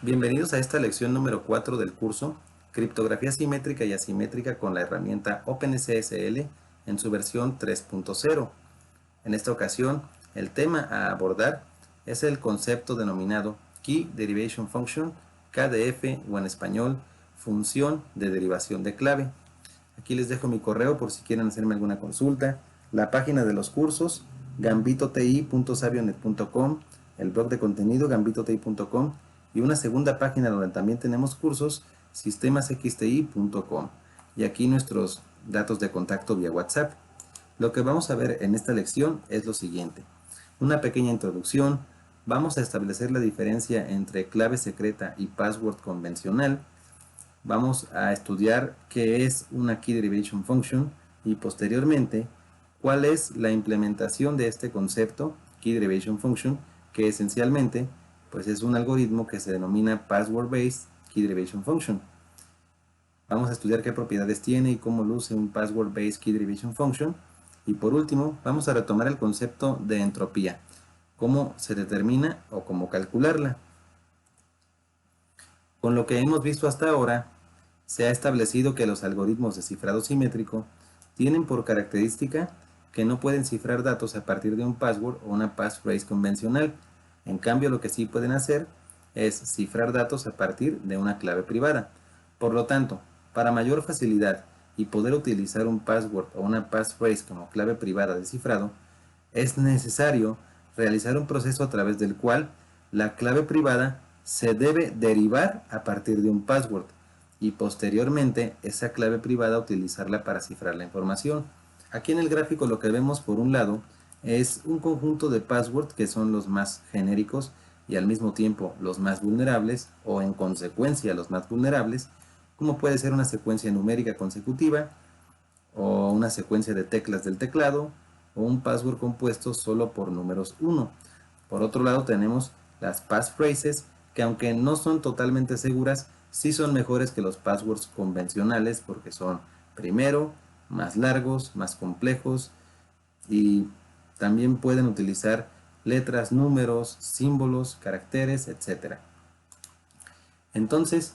Bienvenidos a esta lección número 4 del curso Criptografía simétrica y asimétrica con la herramienta OpenSSL en su versión 3.0. En esta ocasión, el tema a abordar es el concepto denominado Key Derivation Function, KDF o en español, función de derivación de clave. Aquí les dejo mi correo por si quieren hacerme alguna consulta, la página de los cursos gambitoti.savionet.com, el blog de contenido gambitoti.com y una segunda página donde también tenemos cursos, sistemasxti.com, y aquí nuestros datos de contacto vía WhatsApp. Lo que vamos a ver en esta lección es lo siguiente: una pequeña introducción, vamos a establecer la diferencia entre clave secreta y password convencional, vamos a estudiar qué es una Key Derivation Function y posteriormente cuál es la implementación de este concepto Key Derivation Function, que esencialmente pues es un algoritmo que se denomina Password Based Key Derivation Function. Vamos a estudiar qué propiedades tiene y cómo luce un Password Based Key Derivation Function. Y por último, vamos a retomar el concepto de entropía, cómo se determina o cómo calcularla. Con lo que hemos visto hasta ahora, se ha establecido que los algoritmos de cifrado simétrico tienen por característica que no pueden cifrar datos a partir de un password o una passphrase convencional. En cambio, lo que sí pueden hacer es cifrar datos a partir de una clave privada. Por lo tanto, para mayor facilidad y poder utilizar un password o una passphrase como clave privada de cifrado, es necesario realizar un proceso a través del cual la clave privada se debe derivar a partir de un password y posteriormente esa clave privada utilizarla para cifrar la información. Aquí en el gráfico lo que vemos por un lado es un conjunto de passwords que son los más genéricos y al mismo tiempo los más vulnerables, o en consecuencia los más vulnerables, como puede ser una secuencia numérica consecutiva o una secuencia de teclas del teclado o un password compuesto solo por números 1. Por otro lado tenemos las passphrases, que aunque no son totalmente seguras, sí son mejores que los passwords convencionales porque son, primero, más largos, más complejos y también pueden utilizar letras, números, símbolos, caracteres, etc. Entonces,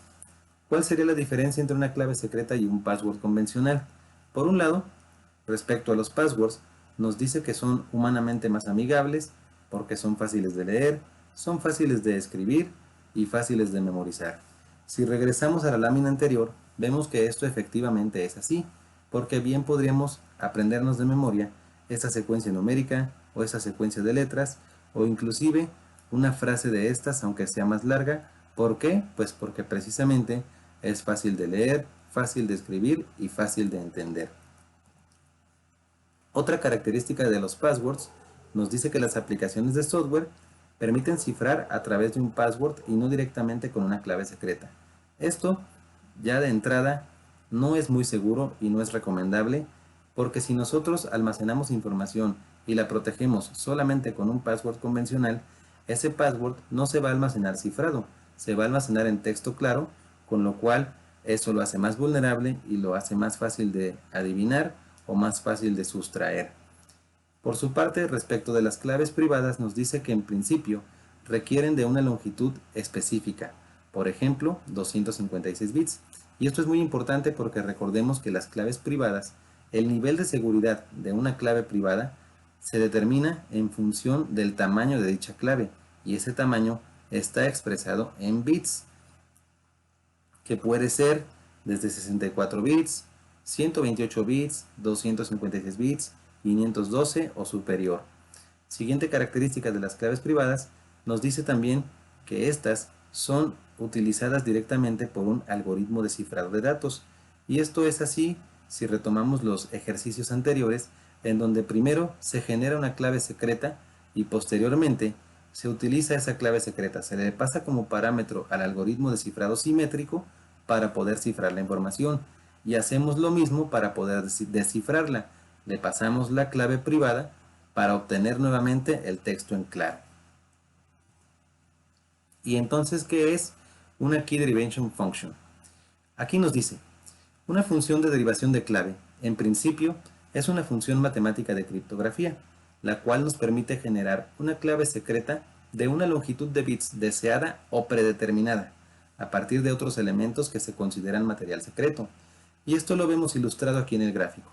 ¿cuál sería la diferencia entre una clave secreta y un password convencional? Por un lado, respecto a los passwords, nos dice que son humanamente más amigables porque son fáciles de leer, son fáciles de escribir y fáciles de memorizar. Si regresamos a la lámina anterior, vemos que esto efectivamente es así, porque bien podríamos aprendernos de memoria esta secuencia numérica o esa secuencia de letras o inclusive una frase de estas aunque sea más larga. ¿Por qué? Pues porque precisamente es fácil de leer, fácil de escribir y fácil de entender. Otra característica de los passwords nos dice que las aplicaciones de software permiten cifrar a través de un password y no directamente con una clave secreta. Esto, ya de entrada, no es muy seguro y no es recomendable, porque si nosotros almacenamos información y la protegemos solamente con un password convencional, ese password no se va a almacenar cifrado, se va a almacenar en texto claro, con lo cual eso lo hace más vulnerable y lo hace más fácil de adivinar o más fácil de sustraer. Por su parte, respecto de las claves privadas, nos dice que en principio requieren de una longitud específica, por ejemplo 256 bits. Y esto es muy importante porque recordemos que las claves privadas, el nivel de seguridad de una clave privada se determina en función del tamaño de dicha clave, y ese tamaño está expresado en bits, que puede ser desde 64 bits, 128 bits, 256 bits, 512 o superior. Siguiente característica de las claves privadas, nos dice también que estas son utilizadas directamente por un algoritmo de cifrado de datos. Y esto es así si retomamos los ejercicios anteriores, en donde primero se genera una clave secreta y posteriormente se utiliza esa clave secreta, se le pasa como parámetro al algoritmo de cifrado simétrico para poder cifrar la información, y hacemos lo mismo para poder descifrarla, le pasamos la clave privada para obtener nuevamente el texto en claro. Y entonces, ¿qué es una Key Derivation Function? Aquí nos dice, una función de derivación de clave, en principio, es una función matemática de criptografía, la cual nos permite generar una clave secreta de una longitud de bits deseada o predeterminada, a partir de otros elementos que se consideran material secreto. Y esto lo vemos ilustrado aquí en el gráfico.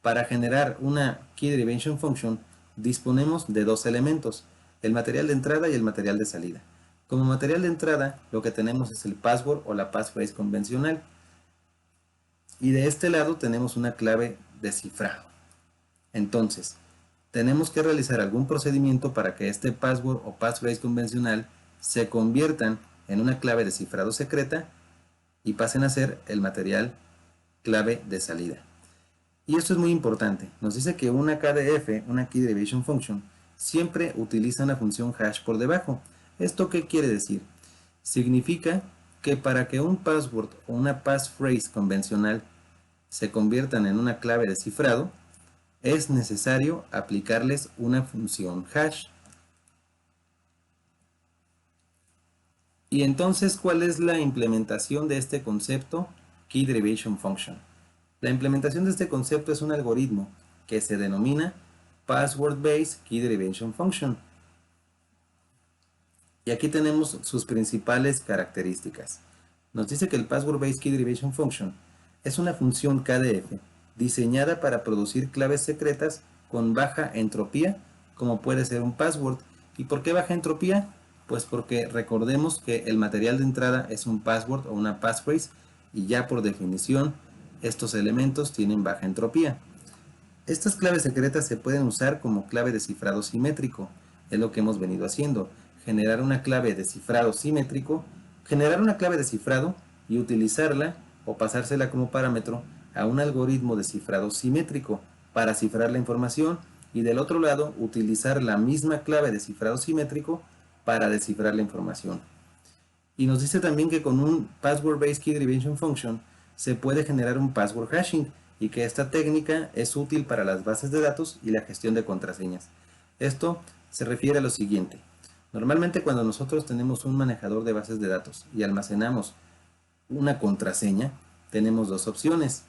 Para generar una Key Derivation Function, disponemos de dos elementos, el material de entrada y el material de salida. Como material de entrada, lo que tenemos es el password o la passphrase convencional. Y de este lado tenemos una clave de cifrado. Entonces, tenemos que realizar algún procedimiento para que este password o passphrase convencional se conviertan en una clave de cifrado secreta y pasen a ser el material clave de salida. Y esto es muy importante. Nos dice que una KDF, una Key Derivation Function, siempre utiliza una función hash por debajo. ¿Esto qué quiere decir? Significa que para que un password o una passphrase convencional se conviertan en una clave de cifrado, es necesario aplicarles una función hash. Y entonces, ¿cuál es la implementación de este concepto Key Derivation Function? La implementación de este concepto es un algoritmo que se denomina Password Based Key Derivation Function. Y aquí tenemos sus principales características. Nos dice que el Password Based Key Derivation Function es una función KDF diseñada para producir claves secretas con baja entropía, como puede ser un password. ¿Y por qué baja entropía? Pues porque recordemos que el material de entrada es un password o una passphrase y ya por definición estos elementos tienen baja entropía. Estas claves secretas se pueden usar como clave de cifrado simétrico, es lo que hemos venido haciendo, generar una clave de cifrado simétrico, generar una clave de cifrado y utilizarla o pasársela como parámetro a un algoritmo de cifrado simétrico para cifrar la información y del otro lado utilizar la misma clave de cifrado simétrico para descifrar la información. Y nos dice también que con un Password Based Key Derivation Function se puede generar un password hashing y que esta técnica es útil para las bases de datos y la gestión de contraseñas. Esto se refiere a lo siguiente. Normalmente cuando nosotros tenemos un manejador de bases de datos y almacenamos una contraseña, tenemos dos opciones.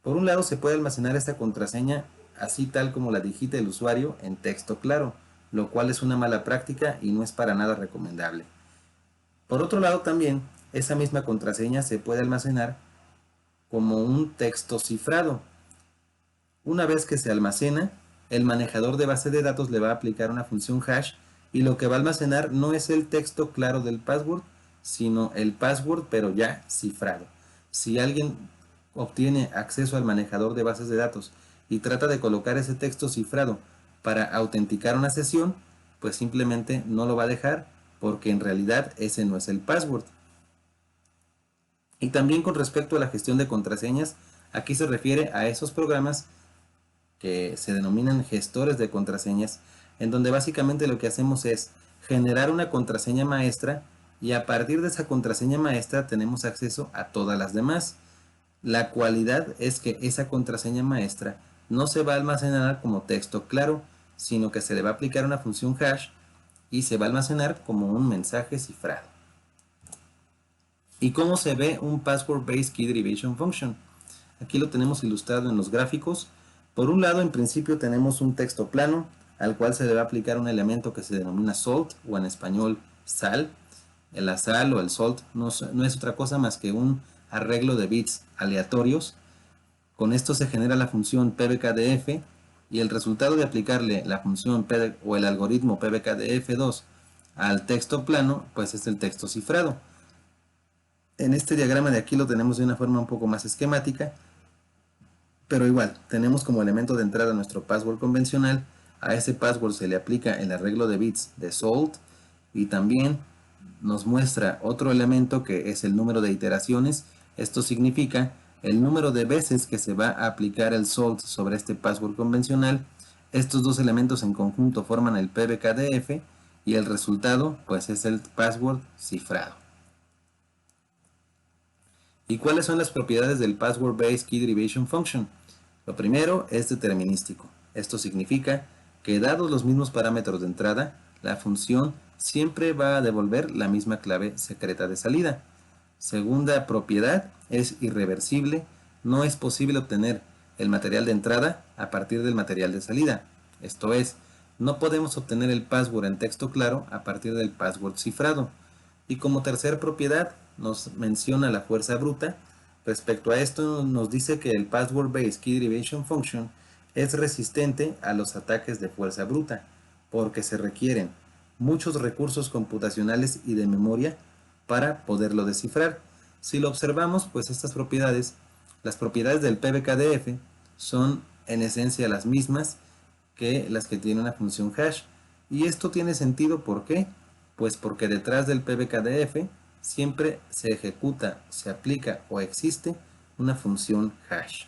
Por un lado se puede almacenar esta contraseña así tal como la digita el usuario en texto claro, lo cual es una mala práctica y no es para nada recomendable. Por otro lado también, esa misma contraseña se puede almacenar como un texto cifrado. Una vez que se almacena, el manejador de base de datos le va a aplicar una función hash y lo que va a almacenar no es el texto claro del password, sino el password pero ya cifrado. Si alguien obtiene acceso al manejador de bases de datos y trata de colocar ese texto cifrado para autenticar una sesión, pues simplemente no lo va a dejar porque en realidad ese no es el password. Y también con respecto a la gestión de contraseñas, aquí se refiere a esos programas que se denominan gestores de contraseñas, en donde básicamente lo que hacemos es generar una contraseña maestra y a partir de esa contraseña maestra tenemos acceso a todas las demás. La cualidad es que esa contraseña maestra no se va a almacenar como texto claro, sino que se le va a aplicar una función hash y se va a almacenar como un mensaje cifrado. ¿Y cómo se ve un Password Based Key Derivation Function? Aquí lo tenemos ilustrado en los gráficos. Por un lado, en principio tenemos un texto plano, al cual se le va a aplicar un elemento que se denomina salt, o en español sal. La sal o el salt no es otra cosa más que un arreglo de bits aleatorios. Con esto se genera la función pbkdf y el resultado de aplicarle la función o el algoritmo pbkdf2 al texto plano, pues es el texto cifrado. En este diagrama de aquí lo tenemos de una forma un poco más esquemática, pero igual, tenemos como elemento de entrada nuestro password convencional, a ese password se le aplica el arreglo de bits de salt y también nos muestra otro elemento que es el número de iteraciones. Esto significa el número de veces que se va a aplicar el salt sobre este password convencional. Estos dos elementos en conjunto forman el pbkdf y el resultado pues es el password cifrado. ¿Y cuáles son las propiedades del Password Based Key Derivation Function? Lo primero es determinístico. Esto significa que dados los mismos parámetros de entrada, la función siempre va a devolver la misma clave secreta de salida. Segunda propiedad es irreversible. No es posible obtener el material de entrada a partir del material de salida. Esto es, No podemos obtener el password en texto claro a partir del password cifrado. Y como tercera propiedad nos menciona la fuerza bruta. Respecto a esto nos dice que el Password Based Key Derivation Function es resistente a los ataques de fuerza bruta, porque se requieren muchos recursos computacionales y de memoria para poderlo descifrar. Si lo observamos, pues estas propiedades, las propiedades del PBKDF, son en esencia las mismas que las que tiene una función hash. Y esto tiene sentido, ¿por qué? Pues porque detrás del PBKDF siempre se ejecuta, se aplica o existe una función hash.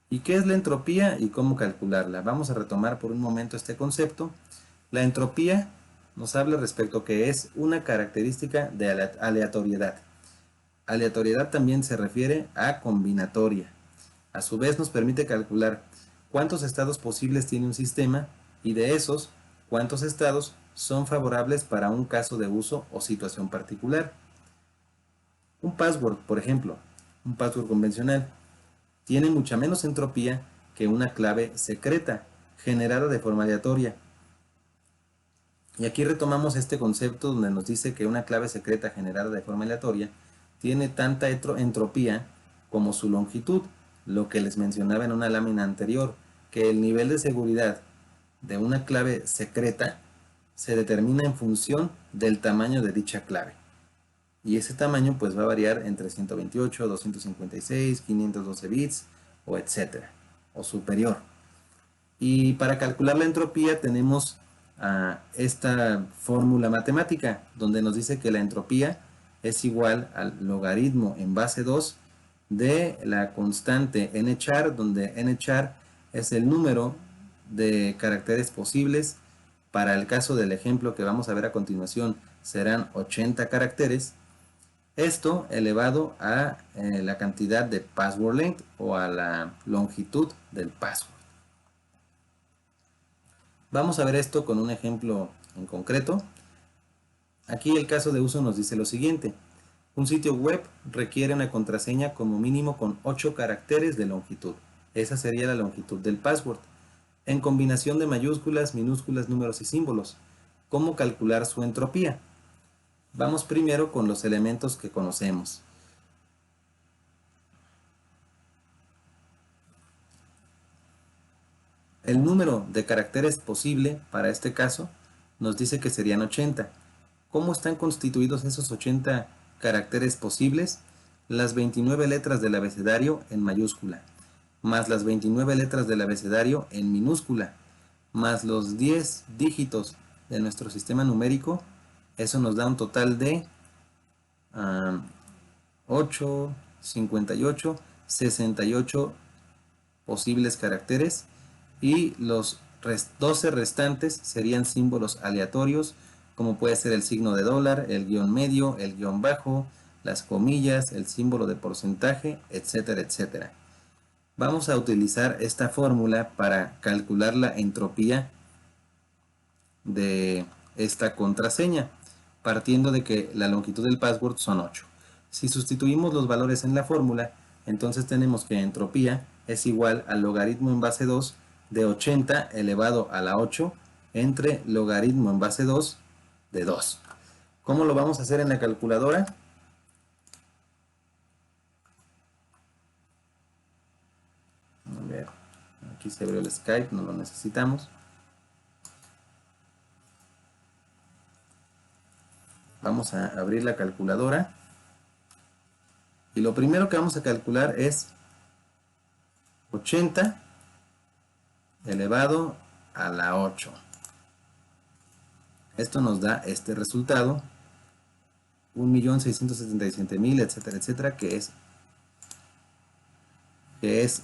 ¿Y qué es la entropía y cómo calcularla? Vamos a retomar por un momento este concepto. La entropía nos habla respecto a que es una característica de aleatoriedad. Aleatoriedad también se refiere a combinatoria. A su vez nos permite calcular cuántos estados posibles tiene un sistema y de esos, cuántos estados son favorables para un caso de uso o situación particular. Un password, por ejemplo, un password convencional, tiene mucha menos entropía que una clave secreta generada de forma aleatoria. Y aquí retomamos este concepto donde nos dice que una clave secreta generada de forma aleatoria tiene tanta entropía como su longitud, lo que les mencionaba en una lámina anterior, que el nivel de seguridad de una clave secreta se determina en función del tamaño de dicha clave. Y ese tamaño pues va a variar entre 128, 256, 512 bits o etcétera, o superior. Y para calcular la entropía tenemos esta fórmula matemática donde nos dice que la entropía es igual al logaritmo en base 2 de la constante nchar, donde nchar es el número de caracteres posibles. Para el caso del ejemplo que vamos a ver a continuación serán 80 caracteres. Esto elevado a la cantidad de password length o a la longitud del password. Vamos a ver esto con un ejemplo en concreto. Aquí el caso de uso nos dice lo siguiente. Un sitio web requiere una contraseña como mínimo con 8 caracteres de longitud. Esa sería la longitud del password. En combinación de mayúsculas, minúsculas, números y símbolos. ¿Cómo calcular su entropía? Vamos primero con los elementos que conocemos. El número de caracteres posible para este caso nos dice que serían 80. ¿Cómo están constituidos esos 80 caracteres posibles? Las 29 letras del abecedario en mayúscula, más las 29 letras del abecedario en minúscula, más los 10 dígitos de nuestro sistema numérico. Eso nos da un total de 8, 58, 68 posibles caracteres, y los 12 restantes serían símbolos aleatorios, como puede ser el signo de dólar, el guión medio, el guión bajo, las comillas, el símbolo de porcentaje, etcétera, etcétera. Vamos a utilizar esta fórmula para calcular la entropía de esta contraseña, partiendo de que la longitud del password son 8. Si sustituimos los valores en la fórmula, entonces tenemos que entropía es igual al logaritmo en base 2 de 80 elevado a la 8 entre logaritmo en base 2 de 2. ¿Cómo lo vamos a hacer en la calculadora? A ver, aquí se abrió el Skype, no lo necesitamos. Vamos a abrir la calculadora. Y lo primero que vamos a calcular es 80 elevado a la 8. Esto nos da este resultado, 1.677.000, etcétera, etcétera, que es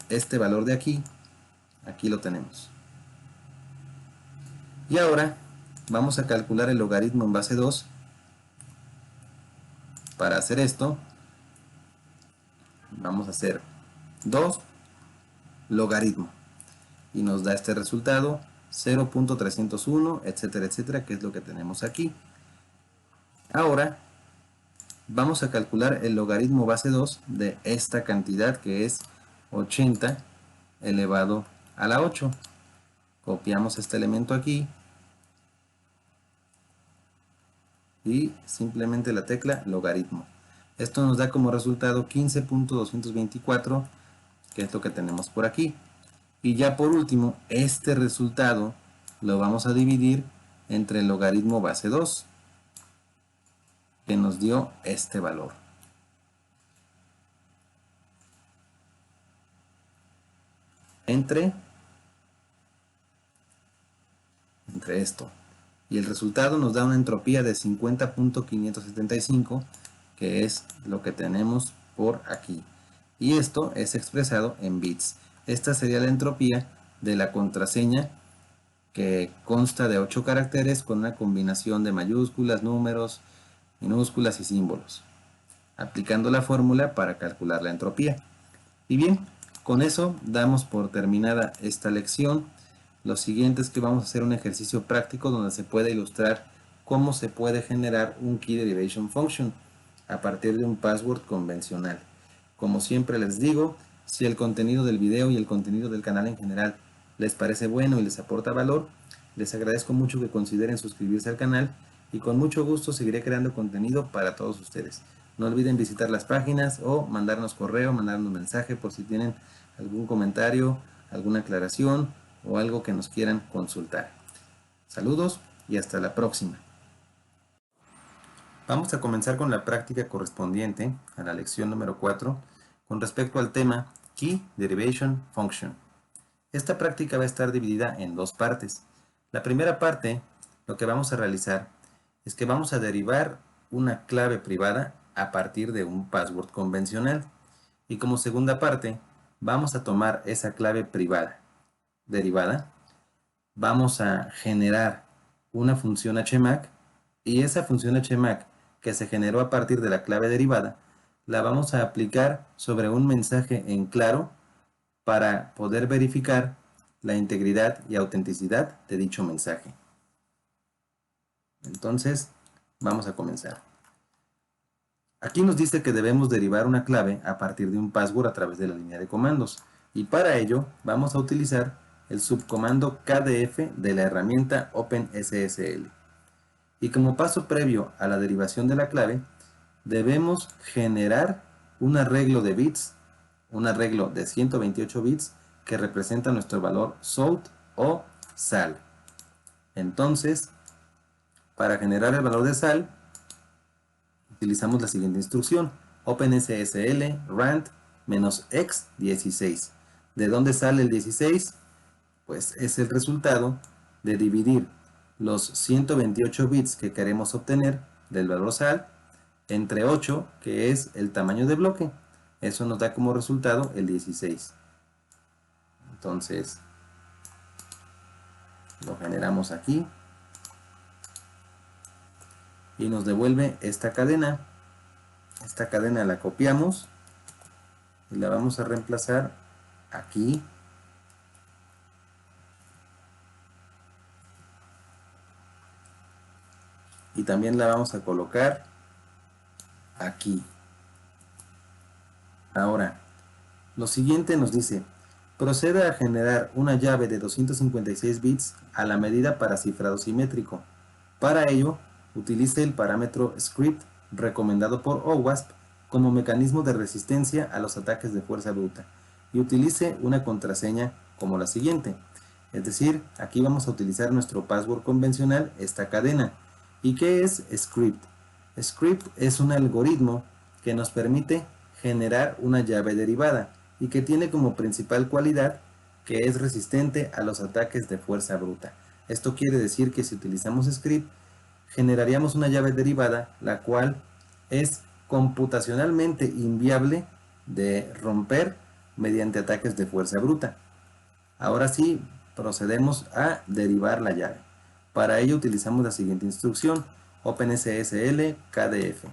este valor de aquí. Aquí lo tenemos. Y ahora vamos a calcular el logaritmo en base 2. Para hacer esto, vamos a hacer 2 logaritmo. Y nos da este resultado, 0.301, etcétera, etcétera, que es lo que tenemos aquí. Ahora vamos a calcular el logaritmo base 2 de esta cantidad, que es 80 elevado a la 8. Copiamos este elemento aquí y simplemente la tecla logaritmo. Esto nos da como resultado 15.224, que es lo que tenemos por aquí. Y ya por último, este resultado lo vamos a dividir entre el logaritmo base 2, que nos dio este valor. Entre esto. Y el resultado nos da una entropía de 50.575, que es lo que tenemos por aquí. Y esto es expresado en bits. Esta sería la entropía de la contraseña, que consta de 8 caracteres con una combinación de mayúsculas, números, minúsculas y símbolos, aplicando la fórmula para calcular la entropía. Y bien, con eso damos por terminada esta lección. Lo siguiente es que vamos a hacer un ejercicio práctico donde se puede ilustrar cómo se puede generar un Key Derivation Function a partir de un password convencional. Como siempre les digo, si el contenido del video y el contenido del canal en general les parece bueno y les aporta valor, les agradezco mucho que consideren suscribirse al canal y con mucho gusto seguiré creando contenido para todos ustedes. No olviden visitar las páginas o mandarnos correo, mandarnos mensaje por si tienen algún comentario, alguna aclaración o algo que nos quieran consultar. Saludos y hasta la próxima. Vamos a comenzar con la práctica correspondiente a la lección número 4 con respecto al tema Key Derivation Function. Esta práctica va a estar dividida en dos partes. La primera parte, lo que vamos a realizar es que vamos a derivar una clave privada a partir de un password convencional. Y como segunda parte, vamos a tomar esa clave privada derivada, vamos a generar una función HMAC y esa función HMAC que se generó a partir de la clave derivada, la vamos a aplicar sobre un mensaje en claro para poder verificar la integridad y autenticidad de dicho mensaje. Entonces, vamos a comenzar. Aquí nos dice que debemos derivar una clave a partir de un password a través de la línea de comandos. Y para ello, vamos a utilizar el subcomando KDF de la herramienta OpenSSL. Y como paso previo a la derivación de la clave, debemos generar un arreglo de bits, un arreglo de 128 bits que representa nuestro valor SOUT o SAL. Entonces, para generar el valor de SAL, utilizamos la siguiente instrucción: OpenSSL rand -x16. ¿De dónde sale el 16? Pues es el resultado de dividir los 128 bits que queremos obtener del valor SAL entre 8, que es el tamaño de bloque. Eso nos da como resultado el 16. Entonces, lo generamos aquí y nos devuelve esta cadena. Esta cadena la copiamos y la vamos a reemplazar aquí. Y también la vamos a colocar aquí. Ahora, lo siguiente nos dice: proceda a generar una llave de 256 bits a la medida para cifrado simétrico. Para ello, utilice el parámetro script recomendado por OWASP como mecanismo de resistencia a los ataques de fuerza bruta y utilice una contraseña como la siguiente. Es decir, aquí vamos a utilizar nuestro password convencional, esta cadena. ¿Y qué es script? Script es un algoritmo que nos permite generar una llave derivada y que tiene como principal cualidad que es resistente a los ataques de fuerza bruta. Esto quiere decir que si utilizamos script, generaríamos una llave derivada la cual es computacionalmente inviable de romper mediante ataques de fuerza bruta. Ahora sí, procedemos a derivar la llave. Para ello utilizamos la siguiente instrucción: OpenSSL KDF.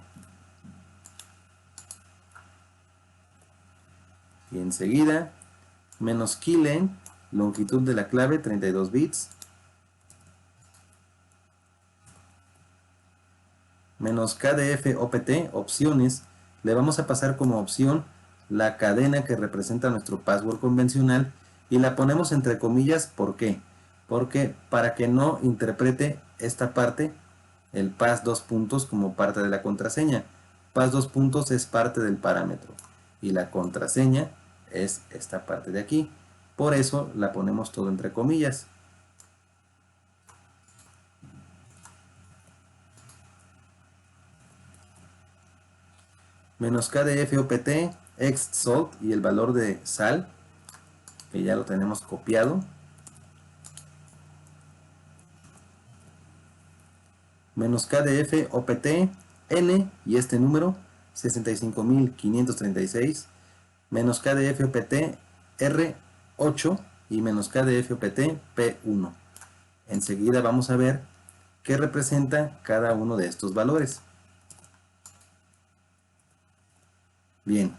Y enseguida, -keylen, longitud de la clave 32 bits, -kdf opt, opciones, le vamos a pasar como opción la cadena que representa nuestro password convencional y la ponemos entre comillas. ¿Por qué? porque para que no interprete esta parte, el pass 2 puntos, como parte de la contraseña. Pass 2 puntos es parte del parámetro y la contraseña es esta parte de aquí. Por eso la ponemos todo entre comillas. Menos KDF opt ext salt y el valor de sal, que ya lo tenemos copiado. Menos KDF opt n y este número 65.536, menos KDF opt R8 y menos KDF opt P1. Enseguida vamos a ver qué representa cada uno de estos valores. Bien,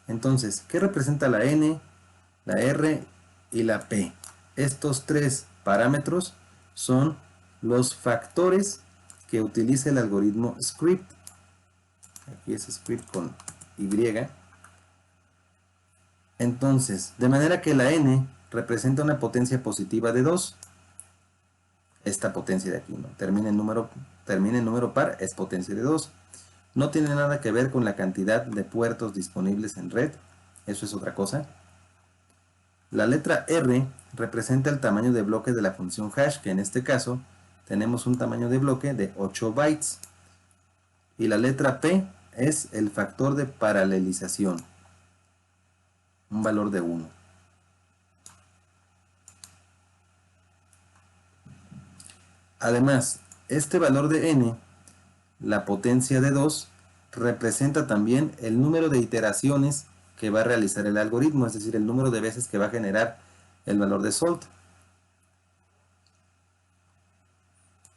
entonces, ¿qué representa la N, la R y la P? Estos tres parámetros son los factores que utiliza el algoritmo script. Aquí es script con Y. Entonces, de manera que la N representa una potencia positiva de 2. Esta potencia de aquí, ¿no? Termina en número par, es potencia de 2. No tiene nada que ver con la cantidad de puertos disponibles en red. Eso es otra cosa. La letra R representa el tamaño de bloque de la función hash, que en este caso tenemos un tamaño de bloque de 8 bytes. Y la letra P es el factor de paralelización, un valor de 1. Además, este valor de n, la potencia de 2, representa también el número de iteraciones que va a realizar el algoritmo, es decir, el número de veces que va a generar el valor de salt.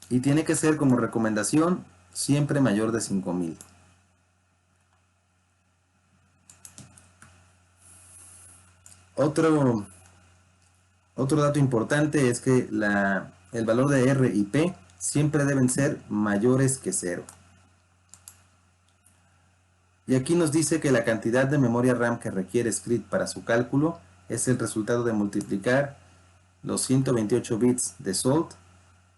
Y tiene que ser, como recomendación, siempre mayor de 5000. Otro dato importante es que el valor de R y P siempre deben ser mayores que 0. Y aquí nos dice que la cantidad de memoria RAM que requiere Script para su cálculo es el resultado de multiplicar los 128 bits de salt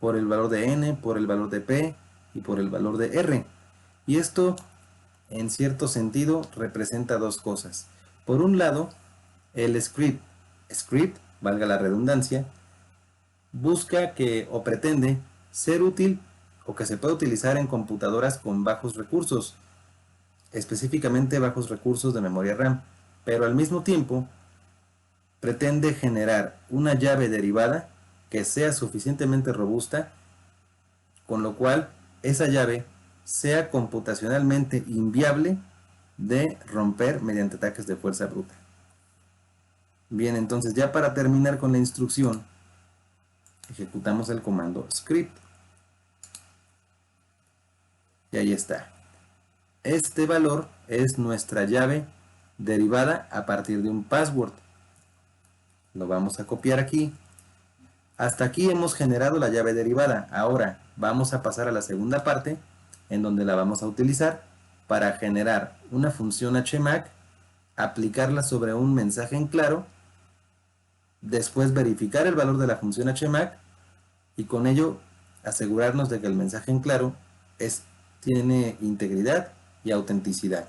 por el valor de N, por el valor de P y por el valor de R. Y esto, en cierto sentido, representa dos cosas. Por un lado, el script, valga la redundancia, busca que o pretende ser útil o que se pueda utilizar en computadoras con bajos recursos, específicamente bajos recursos de memoria RAM, pero al mismo tiempo pretende generar una llave derivada que sea suficientemente robusta, con lo cual esa llave sea computacionalmente inviable de romper mediante ataques de fuerza bruta. Bien, entonces ya para terminar con la instrucción, ejecutamos el comando script. Y ahí está. Este valor es nuestra llave derivada a partir de un password. Lo vamos a copiar aquí. Hasta aquí hemos generado la llave derivada. Ahora vamos a pasar a la segunda parte, en donde la vamos a utilizar para generar una función HMAC, aplicarla sobre un mensaje en claro, después verificar el valor de la función HMAC y con ello asegurarnos de que el mensaje en claro tiene integridad y autenticidad.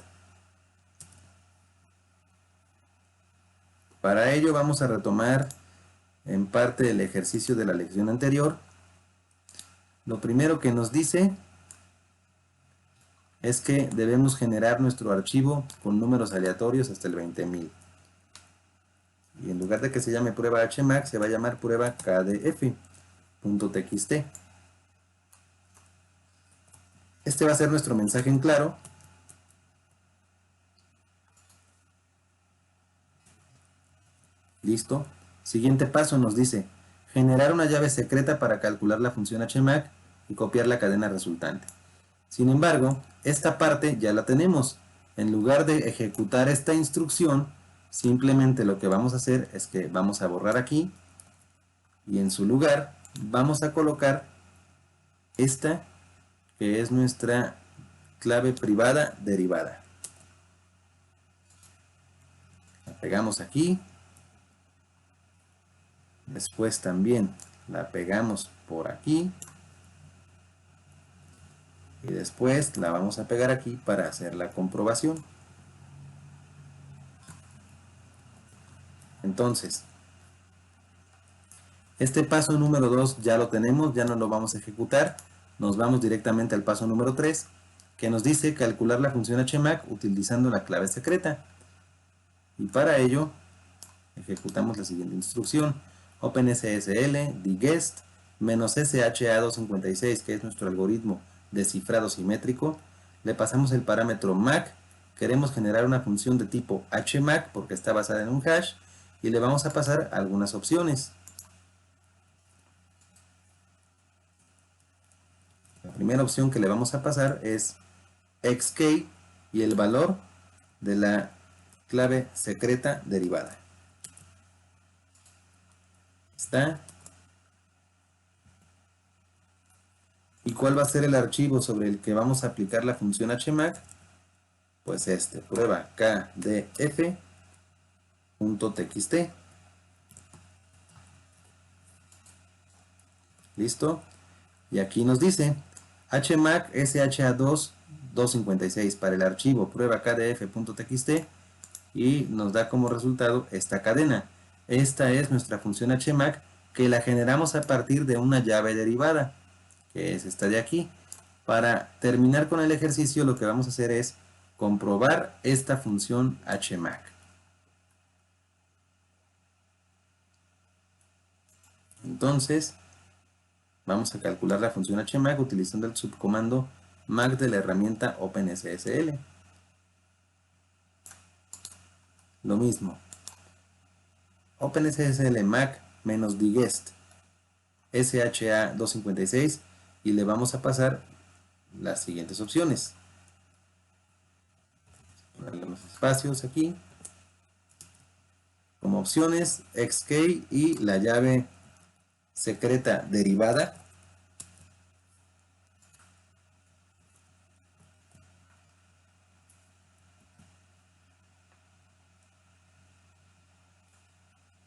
Para ello vamos a retomar en parte el ejercicio de la lección anterior. Lo primero que nos dice es que debemos generar nuestro archivo con números aleatorios hasta el 20.000. Y en lugar de que se llame prueba HMAC, se va a llamar prueba KDF.txt. Este va a ser nuestro mensaje en claro. Listo. Siguiente paso nos dice generar una llave secreta para calcular la función HMAC y copiar la cadena resultante. Sin embargo, esta parte ya la tenemos. En lugar de ejecutar esta instrucción, simplemente lo que vamos a hacer es que vamos a borrar aquí y en su lugar vamos a colocar esta que es nuestra clave privada derivada. La pegamos aquí. Después también la pegamos por aquí y después la vamos a pegar aquí para hacer la comprobación. Entonces, este paso número 2 ya lo tenemos, ya no lo vamos a ejecutar. Nos vamos directamente al paso número 3, que nos dice calcular la función HMAC utilizando la clave secreta. Y para ello, ejecutamos la siguiente instrucción: OpenSSL digest -SHA-256, que es nuestro algoritmo de cifrado simétrico. Le pasamos el parámetro MAC. Queremos generar una función de tipo HMAC porque está basada en un hash. Y le vamos a pasar algunas opciones. La primera opción que le vamos a pasar es XK y el valor de la clave secreta derivada. Está. ¿Y cuál va a ser el archivo sobre el que vamos a aplicar la función HMAC? Pues prueba kdf.txt. ¿Listo? Y aquí nos dice HMAC SHA2-256 para el archivo prueba kdf.txt y nos da como resultado esta cadena. Esta es nuestra función HMAC que la generamos a partir de una llave derivada, que es esta de aquí. Para terminar con el ejercicio, lo que vamos a hacer es comprobar esta función HMAC. Entonces, vamos a calcular la función HMAC utilizando el subcomando MAC de la herramienta OpenSSL. Lo mismo. OpenSSL MAC -digest SHA256 y le vamos a pasar las siguientes opciones. Ponerle los espacios aquí. Como opciones, XK y la llave secreta derivada.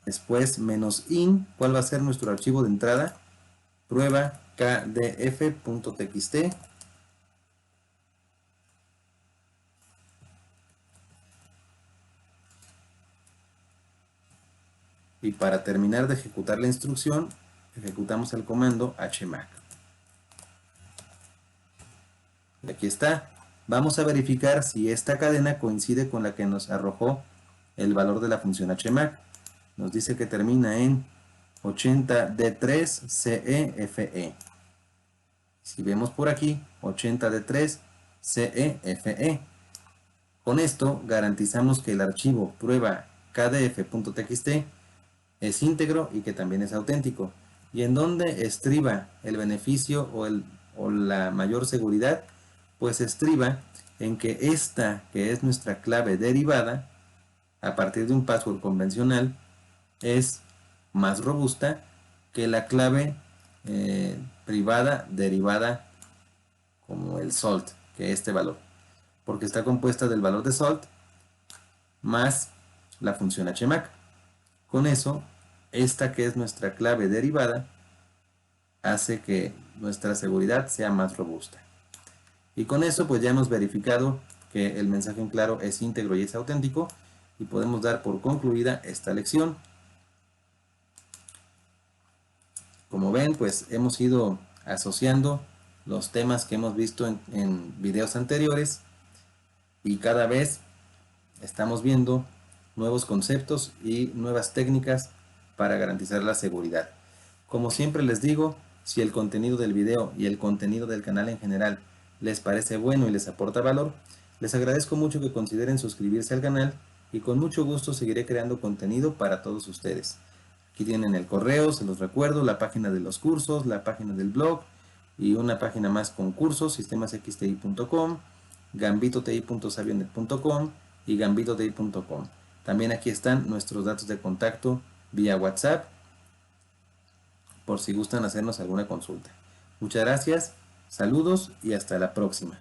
Después -in, ¿cuál va a ser nuestro archivo de entrada? Prueba kdf.txt. Y para terminar de ejecutar la instrucción, ejecutamos el comando hmac. Y aquí está. Vamos a verificar si esta cadena coincide con la que nos arrojó el valor de la función hmac. Nos dice que termina en 80D3CEFE. Si vemos por aquí, 80D3CEFE. Con esto garantizamos que el archivo prueba kdf.txt es íntegro y que también es auténtico. ¿Y en dónde estriba el beneficio o la mayor seguridad? Pues estriba en que esta, que es nuestra clave derivada, a partir de un password convencional, es más robusta que la clave privada derivada como el salt, que es este valor, porque está compuesta del valor de salt más la función HMAC. Con eso, esta que es nuestra clave derivada hace que nuestra seguridad sea más robusta. Y con eso pues ya hemos verificado que el mensaje en claro es íntegro y es auténtico, y podemos dar por concluida esta lección. Como ven, pues hemos ido asociando los temas que hemos visto en videos anteriores, y cada vez estamos viendo nuevos conceptos y nuevas técnicas para garantizar la seguridad. Como siempre les digo, si el contenido del video y el contenido del canal en general les parece bueno y les aporta valor, les agradezco mucho que consideren suscribirse al canal, y con mucho gusto seguiré creando contenido para todos ustedes. Aquí tienen el correo, se los recuerdo, la página de los cursos, la página del blog y una página más con cursos: sistemasxti.com, gambitoti.sabionet.com y gambitoti.com. También aquí están nuestros datos de contacto vía WhatsApp por si gustan hacernos alguna consulta. Muchas gracias, saludos y hasta la próxima.